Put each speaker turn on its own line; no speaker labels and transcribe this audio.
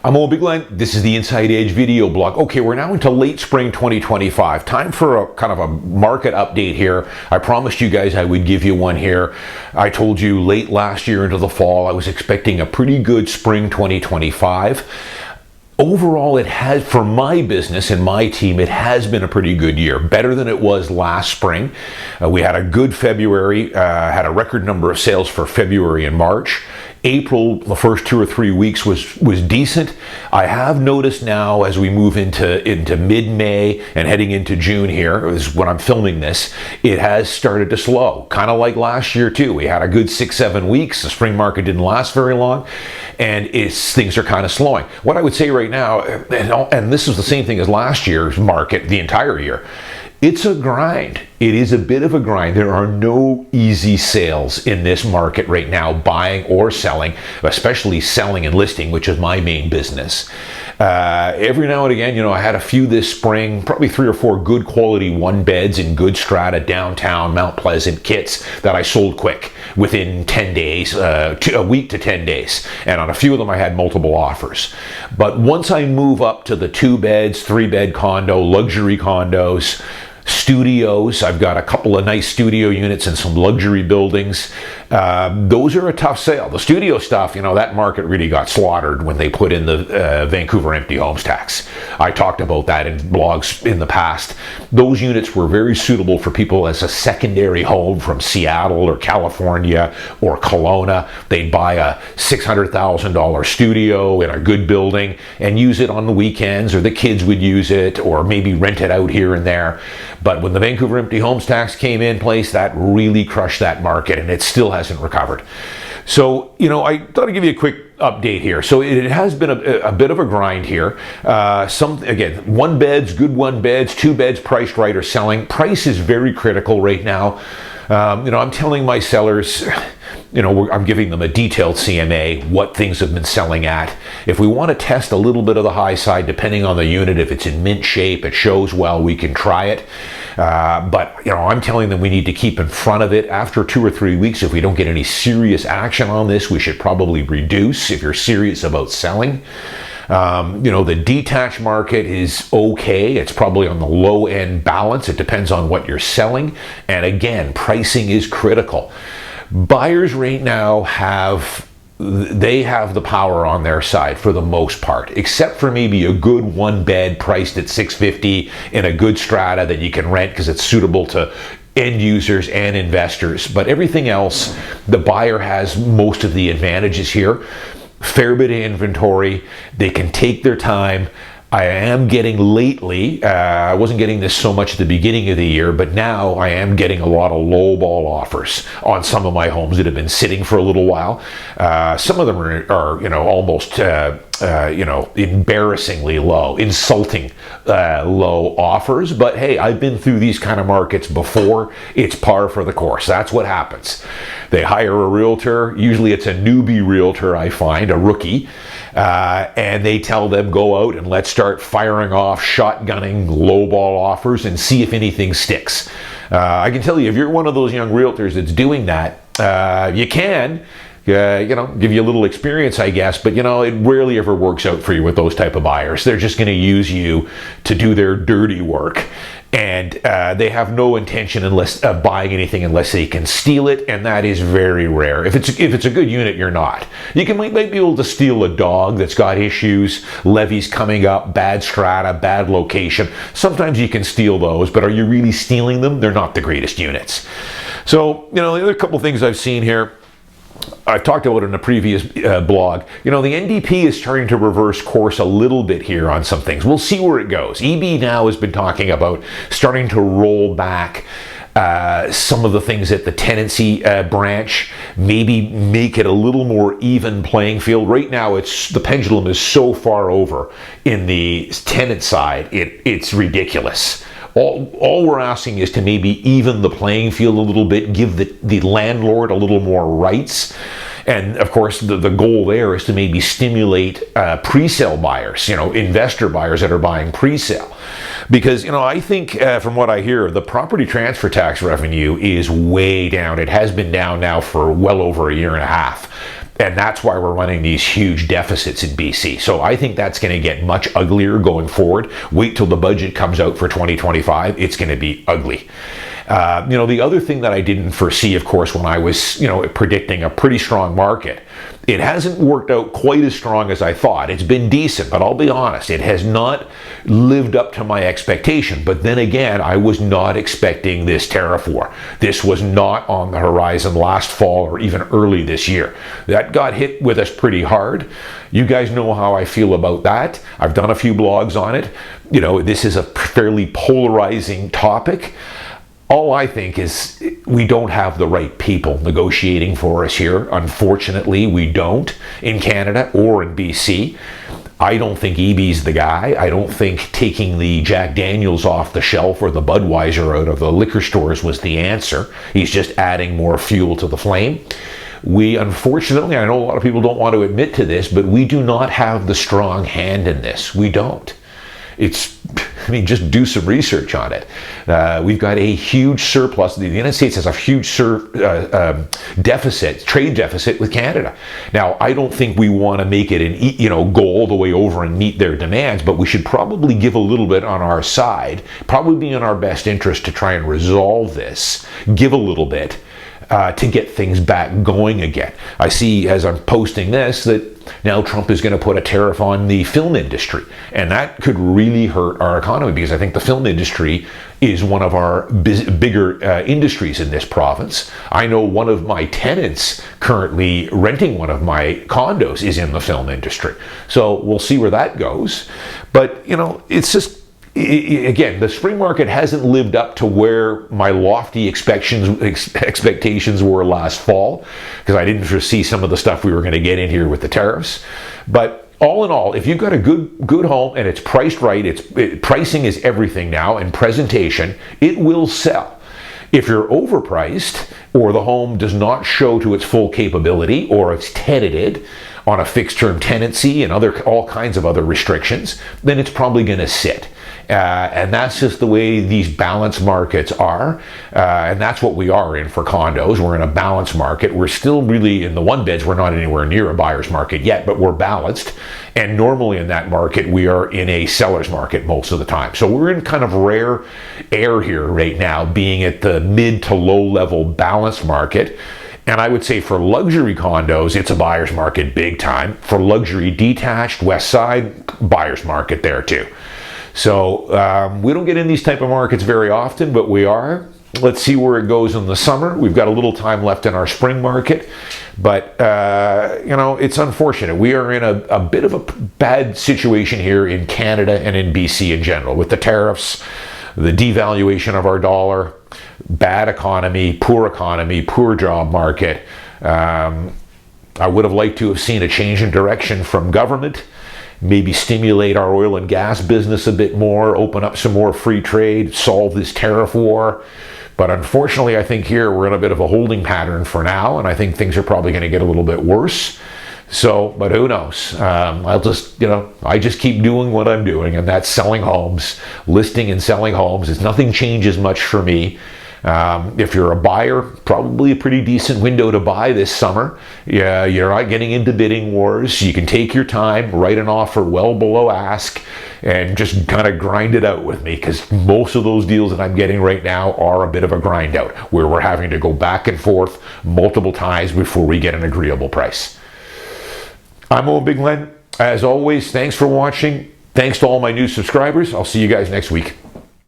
I'm Owen Bigland. This is the Inside Edge video blog. Okay, we're now into late spring 2025. Time for a kind of a market update here. I promised you guys I would give you one here. I told you late last year into the fall I was expecting a pretty good spring 2025. Overall, it has, for my business and my team, it has been a pretty good year. Better than it was last spring. We had a good February, had a record number of sales for February and March. April, the first 2 or 3 weeks was decent. I have noticed now as we move into mid-May and heading into June here, is when I'm filming this, it has started to slow. Kind of like last year too. We had a good 6-7 weeks. The spring market didn't last very long, and things are kind of slowing. What I would say right now, and this is the same thing as last year's market, the entire year, it's a grind. It is a bit of a grind. There are no easy sales in this market right now, buying or selling, especially selling and listing, which is my main business. Every now and again, I had a few this spring, probably 3 or 4 good quality one beds in good strata, downtown, Mount Pleasant kits that I sold quick within 10 days, a week to 10 days. And on a few of them, I had multiple offers. But once I move up to the 2 beds, 3 bed condo, luxury condos, studios, I've got a couple of nice studio units in some luxury buildings. Those are a tough sale. The studio stuff, that market really got slaughtered when they put in the Vancouver empty homes tax. I talked about that in blogs in the past. Those units were very suitable for people as a secondary home from Seattle or California or Kelowna. They'd buy a $600,000 studio in a good building and use it on the weekends, or the kids would use it, or maybe rent it out here and there. But when the Vancouver empty homes tax came in place, that really crushed that market, and it still hasn't recovered. So, I thought I'd give you a quick update here. So it has been a bit of a grind here. Again, 1 beds, good 1 beds, 2 beds priced right are selling. Price is very critical right now. I'm telling my sellers, I'm giving them a detailed CMA, what things have been selling at. If we want to test a little bit of the high side, depending on the unit, if it's in mint shape, it shows well, we can try it. But I'm telling them we need to keep in front of it. After 2 or 3 weeks, if we don't get any serious action on this, we should probably reduce if you're serious about selling. The detached market is okay. It's probably on the low end balance. It depends on what you're selling. And again, pricing is critical. Buyers right now have the power on their side for the most part, except for maybe a good 1 bed priced at $650 in a good strata that you can rent because it's suitable to end users and investors. But everything else, the buyer has most of the advantages here. Fair bit of inventory. They can take their time. I am getting lately, I wasn't getting this so much at the beginning of the year, but now I am getting a lot of lowball offers on some of my homes that have been sitting for a little while. Some of them are almost, embarrassingly low, insulting low offers. But hey, I've been through these kind of markets before. It's par for the course. That's what happens. They hire a realtor. Usually it's a newbie realtor, I find, a rookie. And they tell them, go out and let's start firing off, shotgunning lowball offers and see if anything sticks. I can tell you, if you're one of those young realtors that's doing that, you can, give you a little experience, I guess, but it rarely ever works out for you with those type of buyers. They're just going to use you to do their dirty work. And they have no intention of buying anything unless they can steal it, and that is very rare. If it's a good unit, you're not. You might be able to steal a dog that's got issues, levies coming up, bad strata, bad location. Sometimes you can steal those, but are you really stealing them? They're not the greatest units. So, the other couple things I've seen here, I've talked about it in a previous blog. The NDP is starting to reverse course a little bit here on some things. We'll see where it goes. EB now has been talking about starting to roll back some of the things at the tenancy branch, maybe make it a little more even playing field. Right now, the pendulum is so far over in the tenant side, it's ridiculous. All we're asking is to maybe even the playing field a little bit, give the landlord a little more rights. And of course, the goal there is to maybe stimulate pre-sale buyers, investor buyers that are buying pre-sale. Because, I think from what I hear, the property transfer tax revenue is way down. It has been down now for well over a year and a half. And that's why we're running these huge deficits in BC. So I think that's going to get much uglier going forward. Wait till the budget comes out for 2025. It's going to be ugly. The other thing that I didn't foresee, of course, when I was, predicting a pretty strong market, it hasn't worked out quite as strong as I thought. It's been decent, but I'll be honest, it has not lived up to my expectation. But then again, I was not expecting this tariff war. This was not on the horizon last fall or even early this year. That got hit with us pretty hard. You guys know how I feel about that. I've done a few blogs on it. This is a fairly polarizing topic. All I think is we don't have the right people negotiating for us here. Unfortunately, we don't in Canada or in BC. I don't think EB's the guy. I don't think taking the Jack Daniels off the shelf or the Budweiser out of the liquor stores was the answer. He's just adding more fuel to the flame. We, unfortunately, I know a lot of people don't want to admit to this, but we do not have the strong hand in this. We don't. Just do some research on it. We've got a huge surplus. The United States has a huge trade deficit with Canada. Now, I don't think we want to make it go all the way over and meet their demands, but we should probably give a little bit on our side, probably be in our best interest to try and resolve this, give a little bit to get things back going again. I see, as I'm posting this, that now Trump is going to put a tariff on the film industry, and that could really hurt our economy, because I think the film industry is one of our bigger industries in this province. I know one of my tenants currently renting one of my condos is in the film industry, so we'll see where that goes. But it's just, again, the spring market hasn't lived up to where my lofty expectations were last fall, because I didn't foresee some of the stuff we were going to get in here with the tariffs. But all in all, if you've got a good home and it's priced right, pricing is everything now, and presentation, it will sell. If you're overpriced, or the home does not show to its full capability, or it's tenanted on a fixed term tenancy and all kinds of other restrictions, then it's probably going to sit. And that's just the way these balance markets are. And that's what we are in for condos. We're in a balance market. We're still really in the one beds. We're not anywhere near a buyer's market yet, but we're balanced. And normally in that market, we are in a seller's market most of the time. So we're in kind of rare air here right now, being at the mid to low level balanced market. And I would say for luxury condos, it's a buyer's market big time. For luxury detached, west side, buyer's market there too. So we don't get in these type of markets very often, but we are. Let's see where it goes in the summer. We've got a little time left in our spring market, but it's unfortunate. We are in a bit of a bad situation here in Canada and in BC in general, with the tariffs, the devaluation of our dollar, bad economy, poor job market. I would have liked to have seen a change in direction from government. Maybe stimulate our oil and gas business a bit more, open up some more free trade, solve this tariff war. But unfortunately, I think here we're in a bit of a holding pattern for now, and I think things are probably going to get a little bit worse. So, but who knows? I just keep doing what I'm doing, and that's selling homes, listing and selling homes. Nothing changes much for me. If you're a buyer, probably a pretty decent window to buy this summer. Yeah, you're not getting into bidding wars. You can take your time, write an offer well below ask, and just kind of grind it out with me, because most of those deals that I'm getting right now are a bit of a grind out, where we're having to go back and forth multiple times before we get an agreeable price. I'm Owen Bigland. As always, thanks for watching. Thanks to all my new subscribers. I'll see you guys next week.